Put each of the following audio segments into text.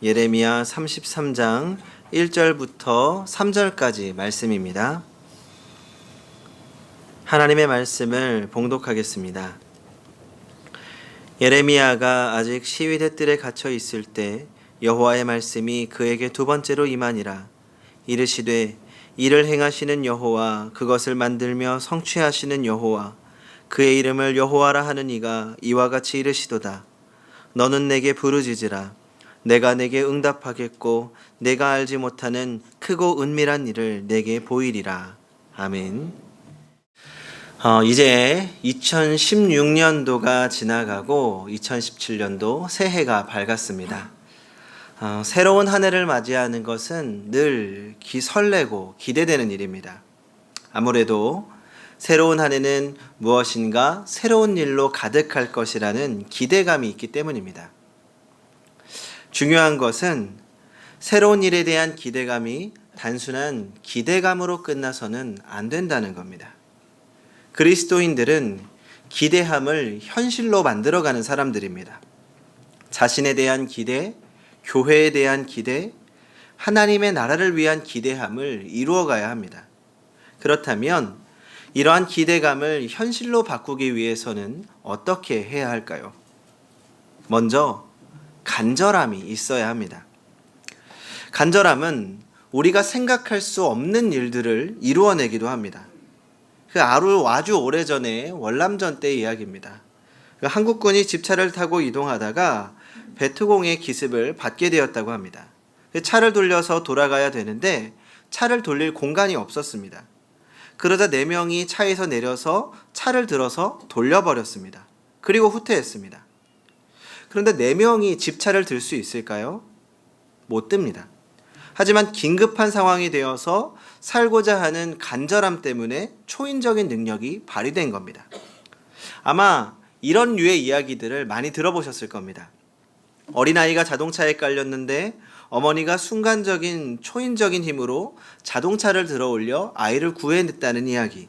예레미야 33장 1절부터 3절까지 말씀입니다. 하나님의 말씀을 봉독하겠습니다. 예레미야가 아직 시위대 뜰에 갇혀 있을 때 여호와의 말씀이 그에게 두 번째로 임하니라. 이르시되 이를 행하시는 여호와, 그것을 만들며 성취하시는 여호와, 그의 이름을 여호와라 하는 이가 이와 같이 이르시도다. 너는 내게 부르짖으라. 내가 내게 응답하겠고 내가 알지 못하는 크고 은밀한 일을 내게 보이리라. 아멘. 이제 2016년도가 지나가고 2017년도 새해가 밝았습니다. 새로운 한 해를 맞이하는 것은 늘 설레고 기대되는 일입니다. 아무래도 새로운 한 해는 무엇인가 새로운 일로 가득할 것이라는 기대감이 있기 때문입니다. 중요한 것은 새로운 일에 대한 기대감이 단순한 기대감으로 끝나서는 안 된다는 겁니다. 그리스도인들은 기대함을 현실로 만들어가는 사람들입니다. 자신에 대한 기대, 교회에 대한 기대, 하나님의 나라를 위한 기대함을 이루어가야 합니다. 그렇다면 이러한 기대감을 현실로 바꾸기 위해서는 어떻게 해야 할까요? 먼저 간절함이 있어야 합니다. 간절함은 우리가 생각할 수 없는 일들을 이루어내기도 합니다. 아주 오래전에 월남전 때의 이야기입니다. 한국군이 집차를 타고 이동하다가 베트공의 기습을 받게 되었다고 합니다. 차를 돌려서 돌아가야 되는데 차를 돌릴 공간이 없었습니다. 그러자 4명이 차에서 내려서 차를 들어서 돌려버렸습니다. 그리고 후퇴했습니다. 그런데 4명이 집차를 들 수 있을까요? 못 듭니다. 하지만 긴급한 상황이 되어서 살고자 하는 간절함 때문에 초인적인 능력이 발휘된 겁니다. 아마 이런 류의 이야기들을 많이 들어보셨을 겁니다. 어린아이가 자동차에 깔렸는데 어머니가 순간적인 초인적인 힘으로 자동차를 들어 올려 아이를 구해냈다는 이야기.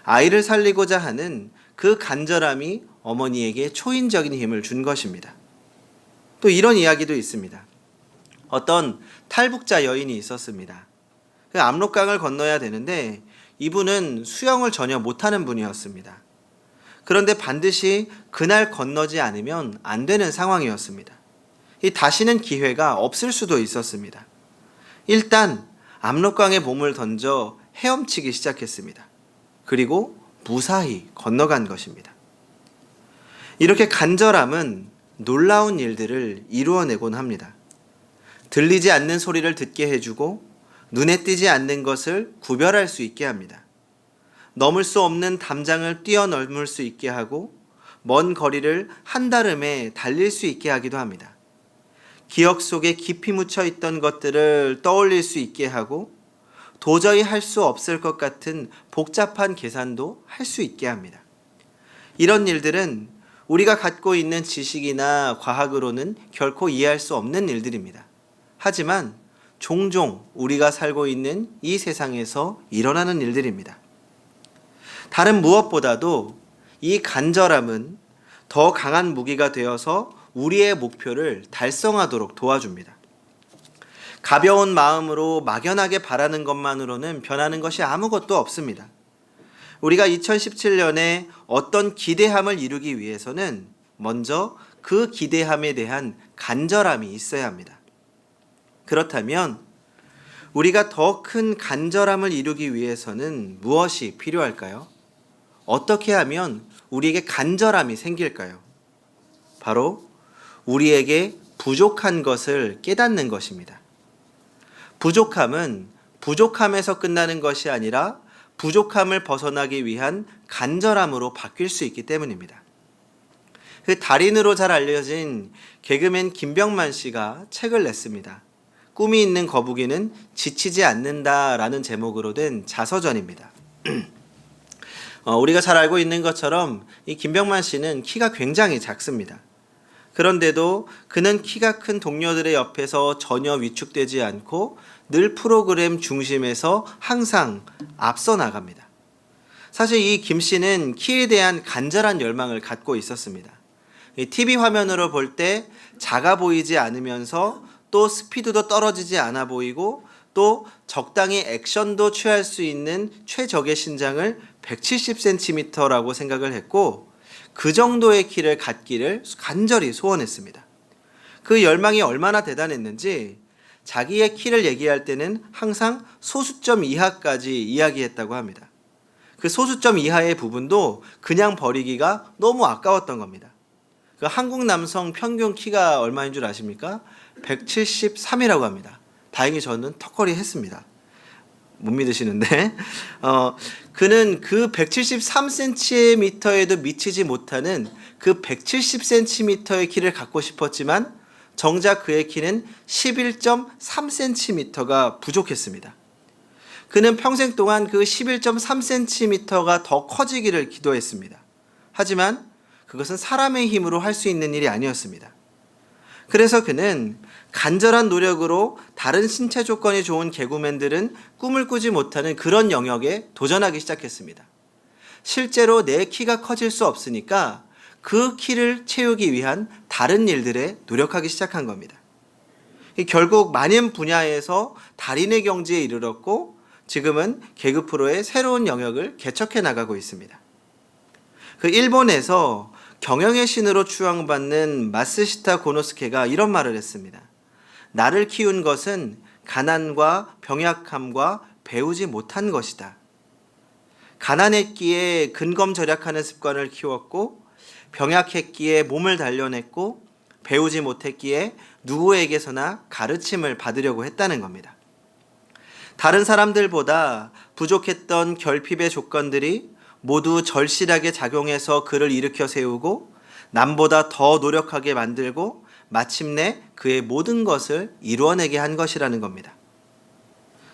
아이를 살리고자 하는 그 간절함이 어머니에게 초인적인 힘을 준 것입니다. 또 이런 이야기도 있습니다. 어떤 탈북자 여인이 있었습니다. 압록강을 건너야 되는데 이분은 수영을 전혀 못하는 분이었습니다. 그런데 반드시 그날 건너지 않으면 안 되는 상황이었습니다. 다시는 기회가 없을 수도 있었습니다. 일단 압록강에 몸을 던져 헤엄치기 시작했습니다. 그리고 무사히 건너간 것입니다. 이렇게 간절함은 놀라운 일들을 이루어내곤 합니다. 들리지 않는 소리를 듣게 해주고 눈에 띄지 않는 것을 구별할 수 있게 합니다. 넘을 수 없는 담장을 뛰어넘을 수 있게 하고 먼 거리를 한달음에 달릴 수 있게 하기도 합니다. 기억 속에 깊이 묻혀 있던 것들을 떠올릴 수 있게 하고 도저히 할 수 없을 것 같은 복잡한 계산도 할 수 있게 합니다. 이런 일들은 우리가 갖고 있는 지식이나 과학으로는 결코 이해할 수 없는 일들입니다. 하지만 종종 우리가 살고 있는 이 세상에서 일어나는 일들입니다. 다른 무엇보다도 이 간절함은 더 강한 무기가 되어서 우리의 목표를 달성하도록 도와줍니다. 가벼운 마음으로 막연하게 바라는 것만으로는 변하는 것이 아무것도 없습니다. 우리가 2017년에 어떤 기대함을 이루기 위해서는 먼저 그 기대함에 대한 간절함이 있어야 합니다. 그렇다면 우리가 더 큰 간절함을 이루기 위해서는 무엇이 필요할까요? 어떻게 하면 우리에게 간절함이 생길까요? 바로 우리에게 부족한 것을 깨닫는 것입니다. 부족함은 부족함에서 끝나는 것이 아니라 부족함을 벗어나기 위한 간절함으로 바뀔 수 있기 때문입니다. 달인으로 잘 알려진 개그맨 김병만 씨가 책을 냈습니다. 꿈이 있는 거북이는 지치지 않는다라는 제목으로 된 자서전입니다. 우리가 잘 알고 있는 것처럼 이 김병만 씨는 키가 굉장히 작습니다. 그런데도 그는 키가 큰 동료들의 옆에서 전혀 위축되지 않고 늘 프로그램 중심에서 항상 앞서 나갑니다. 사실 이 김 씨는 키에 대한 간절한 열망을 갖고 있었습니다. 이 TV 화면으로 볼 때 작아 보이지 않으면서 또 스피드도 떨어지지 않아 보이고 또 적당히 액션도 취할 수 있는 최적의 신장을 170cm라고 생각을 했고 그 정도의 키를 갖기를 간절히 소원했습니다. 그 열망이 얼마나 대단했는지 자기의 키를 얘기할 때는 항상 소수점 이하까지 이야기했다고 합니다. 그 소수점 이하의 부분도 그냥 버리기가 너무 아까웠던 겁니다. 그 한국 남성 평균 키가 얼마인 줄 아십니까? 173이라고 합니다. 다행히 저는 턱걸이 했습니다. 못 믿으시는데 그는 그 173cm에도 미치지 못하는 그 170cm의 키를 갖고 싶었지만 정작 그의 키는 11.3cm가 부족했습니다. 그는 평생 동안 그 11.3cm가 더 커지기를 기도했습니다. 하지만 그것은 사람의 힘으로 할 수 있는 일이 아니었습니다. 그래서 그는 간절한 노력으로 다른 신체 조건이 좋은 개그맨들은 꿈을 꾸지 못하는 그런 영역에 도전하기 시작했습니다. 실제로 내 키가 커질 수 없으니까 그 키를 채우기 위한 다른 일들에 노력하기 시작한 겁니다. 결국 많은 분야에서 달인의 경지에 이르렀고 지금은 개그 프로의 새로운 영역을 개척해 나가고 있습니다. 그 일본에서 경영의 신으로 추앙받는 마쓰시타 고노스케가 이런 말을 했습니다. 나를 키운 것은 가난과 병약함과 배우지 못한 것이다. 가난했기에 근검절약하는 습관을 키웠고 병약했기에 몸을 단련했고 배우지 못했기에 누구에게서나 가르침을 받으려고 했다는 겁니다. 다른 사람들보다 부족했던 결핍의 조건들이 모두 절실하게 작용해서 그를 일으켜 세우고 남보다 더 노력하게 만들고 마침내 그의 모든 것을 이루어내게 한 것이라는 겁니다.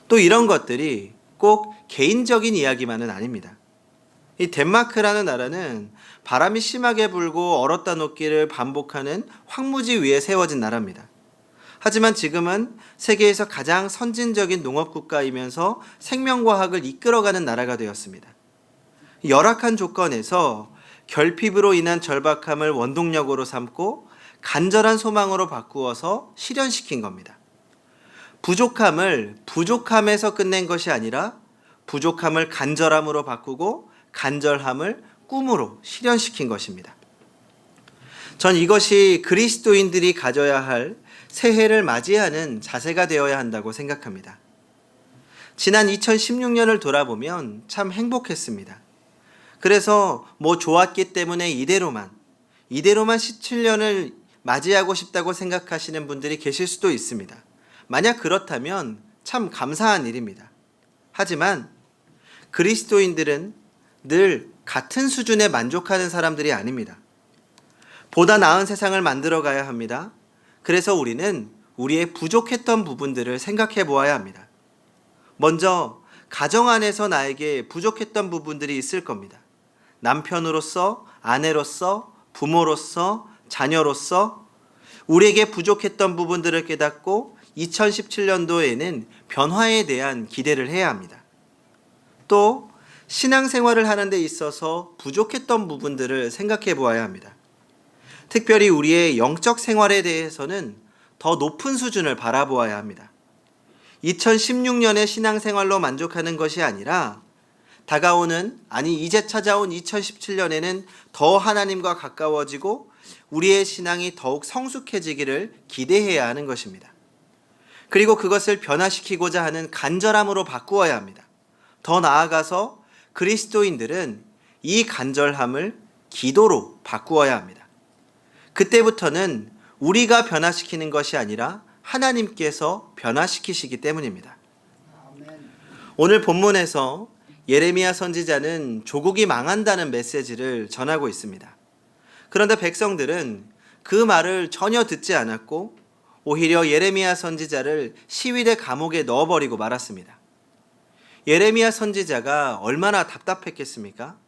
또 이런 것들이 꼭 개인적인 이야기만은 아닙니다. 이 덴마크라는 나라는 바람이 심하게 불고 얼었다 녹기를 반복하는 황무지 위에 세워진 나라입니다. 하지만 지금은 세계에서 가장 선진적인 농업국가이면서 생명과학을 이끌어가는 나라가 되었습니다. 열악한 조건에서 결핍으로 인한 절박함을 원동력으로 삼고 간절한 소망으로 바꾸어서 실현시킨 겁니다. 부족함을 부족함에서 끝낸 것이 아니라 부족함을 간절함으로 바꾸고 간절함을 꿈으로 실현시킨 것입니다. 전 이것이 그리스도인들이 가져야 할 새해를 맞이하는 자세가 되어야 한다고 생각합니다. 지난 2016년을 돌아보면 참 행복했습니다. 그래서 좋았기 때문에 이대로만 17년을 맞이하고 싶다고 생각하시는 분들이 계실 수도 있습니다. 만약 그렇다면 참 감사한 일입니다. 하지만 그리스도인들은 늘 같은 수준에 만족하는 사람들이 아닙니다. 보다 나은 세상을 만들어 가야 합니다. 그래서 우리는 우리의 부족했던 부분들을 생각해 보아야 합니다. 먼저 가정 안에서 나에게 부족했던 부분들이 있을 겁니다. 남편으로서, 아내로서, 부모로서, 자녀로서 우리에게 부족했던 부분들을 깨닫고 2017년도에는 변화에 대한 기대를 해야 합니다. 또 신앙생활을 하는 데 있어서 부족했던 부분들을 생각해 보아야 합니다. 특별히 우리의 영적 생활에 대해서는 더 높은 수준을 바라보아야 합니다. 2016년의 신앙생활로 만족하는 것이 아니라 이제 찾아온 2017년에는 더 하나님과 가까워지고 우리의 신앙이 더욱 성숙해지기를 기대해야 하는 것입니다. 그리고 그것을 변화시키고자 하는 간절함으로 바꾸어야 합니다. 더 나아가서 그리스도인들은 이 간절함을 기도로 바꾸어야 합니다. 그때부터는 우리가 변화시키는 것이 아니라 하나님께서 변화시키시기 때문입니다. 오늘 본문에서 예레미야 선지자는 조국이 망한다는 메시지를 전하고 있습니다. 그런데 백성들은 그 말을 전혀 듣지 않았고 오히려 예레미야 선지자를 시위대 감옥에 넣어버리고 말았습니다. 예레미야 선지자가 얼마나 답답했겠습니까?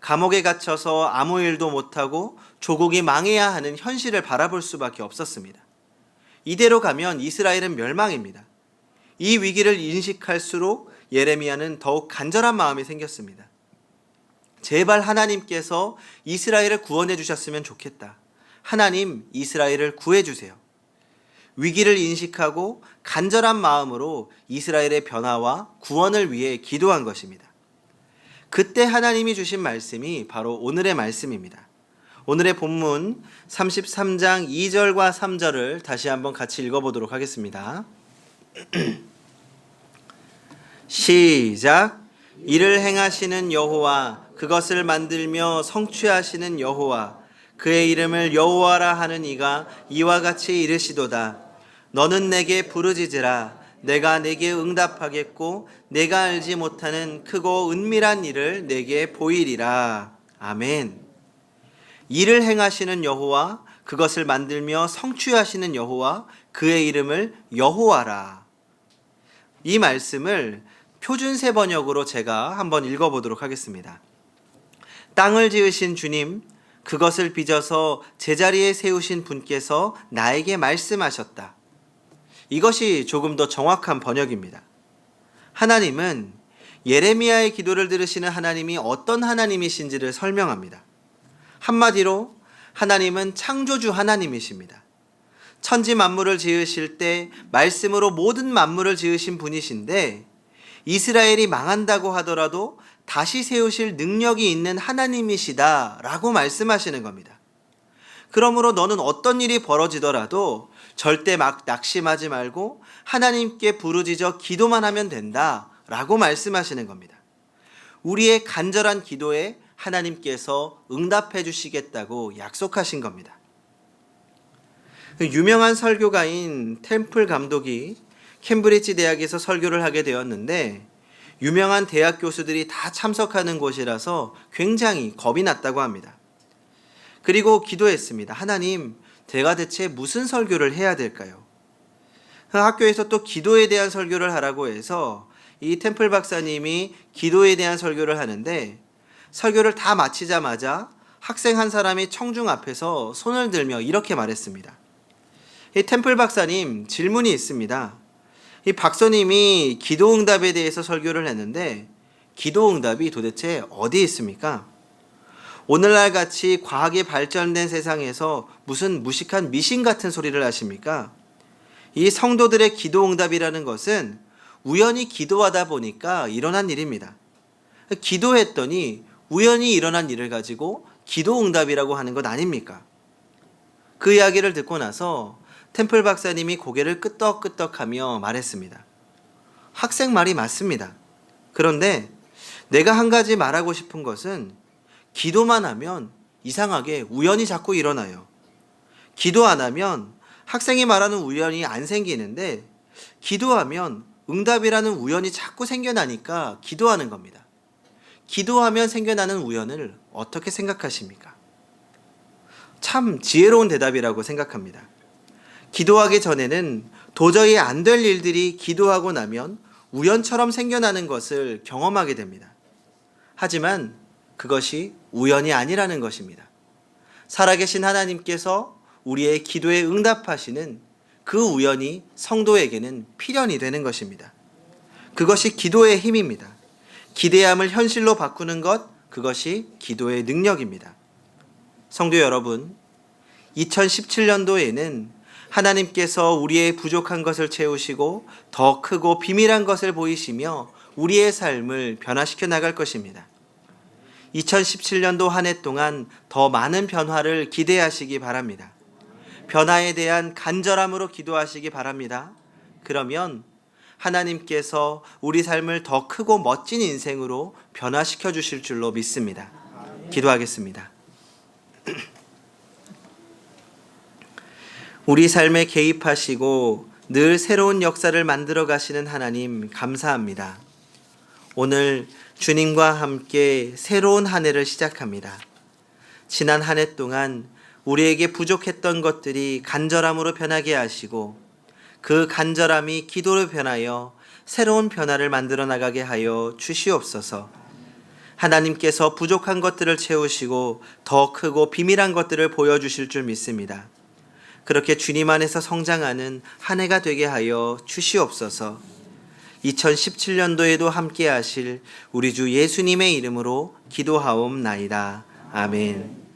감옥에 갇혀서 아무 일도 못하고 조국이 망해야 하는 현실을 바라볼 수밖에 없었습니다. 이대로 가면 이스라엘은 멸망입니다. 이 위기를 인식할수록 예레미야는 더욱 간절한 마음이 생겼습니다. 제발 하나님께서 이스라엘을 구원해 주셨으면 좋겠다. 하나님 이스라엘을 구해주세요. 위기를 인식하고 간절한 마음으로 이스라엘의 변화와 구원을 위해 기도한 것입니다. 그때 하나님이 주신 말씀이 바로 오늘의 말씀입니다. 오늘의 본문 33장 2절과 3절을 다시 한번 같이 읽어보도록 하겠습니다. 시작. 이를 행하시는 여호와, 그것을 만들며 성취하시는 여호와, 그의 이름을 여호와라 하는 이가 이와 같이 이르시도다. 너는 내게 부르짖으라. 내가 내게 응답하겠고 내가 알지 못하는 크고 은밀한 일을 내게 보이리라. 아멘. 일을 행하시는 여호와, 그것을 만들며 성취하시는 여호와, 그의 이름을 여호와라. 이 말씀을 표준세 번역으로 제가 한번 읽어보도록 하겠습니다. 땅을 지으신 주님, 그것을 빚어서 제자리에 세우신 분께서 나에게 말씀하셨다. 이것이 조금 더 정확한 번역입니다. 하나님은 예레미야의 기도를 들으시는 하나님이 어떤 하나님이신지를 설명합니다. 한마디로 하나님은 창조주 하나님이십니다. 천지 만물을 지으실 때 말씀으로 모든 만물을 지으신 분이신데 이스라엘이 망한다고 하더라도 다시 세우실 능력이 있는 하나님이시다라고 말씀하시는 겁니다. 그러므로 너는 어떤 일이 벌어지더라도 절대 막 낙심하지 말고 하나님께 부르짖어 기도만 하면 된다라고 말씀하시는 겁니다. 우리의 간절한 기도에 하나님께서 응답해 주시겠다고 약속하신 겁니다. 유명한 설교가인 템플 감독이 캠브리지 대학에서 설교를 하게 되었는데 유명한 대학 교수들이 다 참석하는 곳이라서 굉장히 겁이 났다고 합니다. 그리고 기도했습니다. 하나님, 제가 대체 무슨 설교를 해야 될까요? 학교에서 또 기도에 대한 설교를 하라고 해서 이 템플 박사님이 기도에 대한 설교를 하는데 설교를 다 마치자마자 학생 한 사람이 청중 앞에서 손을 들며 이렇게 말했습니다. 이 템플 박사님, 질문이 있습니다. 이 박사님이 기도응답에 대해서 설교를 했는데 기도응답이 도대체 어디에 있습니까? 오늘날 같이 과학이 발전된 세상에서 무슨 무식한 미신 같은 소리를 하십니까? 이 성도들의 기도응답이라는 것은 우연히 기도하다 보니까 일어난 일입니다. 기도했더니 우연히 일어난 일을 가지고 기도응답이라고 하는 것 아닙니까? 그 이야기를 듣고 나서 템플 박사님이 고개를 끄덕끄덕하며 말했습니다. 학생 말이 맞습니다. 그런데 내가 한 가지 말하고 싶은 것은 기도만 하면 이상하게 우연이 자꾸 일어나요. 기도 안 하면 학생이 말하는 우연이 안 생기는데 기도하면 응답이라는 우연이 자꾸 생겨나니까 기도하는 겁니다. 기도하면 생겨나는 우연을 어떻게 생각하십니까? 참 지혜로운 대답이라고 생각합니다. 기도하기 전에는 도저히 안 될 일들이 기도하고 나면 우연처럼 생겨나는 것을 경험하게 됩니다. 하지만 그것이 우연이 아니라는 것입니다. 살아계신 하나님께서 우리의 기도에 응답하시는 그 우연이 성도에게는 필연이 되는 것입니다. 그것이 기도의 힘입니다. 기대함을 현실로 바꾸는 것, 그것이 기도의 능력입니다. 성도 여러분, 2017년도에는 하나님께서 우리의 부족한 것을 채우시고 더 크고 비밀한 것을 보이시며 우리의 삶을 변화시켜 나갈 것입니다. 2017년도 한 해 동안 더 많은 변화를 기대하시기 바랍니다. 변화에 대한 간절함으로 기도하시기 바랍니다. 그러면 하나님께서 우리 삶을 더 크고 멋진 인생으로 변화시켜 주실 줄로 믿습니다. 기도하겠습니다. 우리 삶에 개입하시고 늘 새로운 역사를 만들어 가시는 하나님 감사합니다. 오늘 주님과 함께 새로운 한 해를 시작합니다. 지난 한 해 동안 우리에게 부족했던 것들이 간절함으로 변하게 하시고 그 간절함이 기도로 변하여 새로운 변화를 만들어 나가게 하여 주시옵소서. 하나님께서 부족한 것들을 채우시고 더 크고 비밀한 것들을 보여주실 줄 믿습니다. 그렇게 주님 안에서 성장하는 한 해가 되게 하여 주시옵소서. 2017년도에도 함께 하실 우리 주 예수님의 이름으로 기도하옵나이다. 아멘.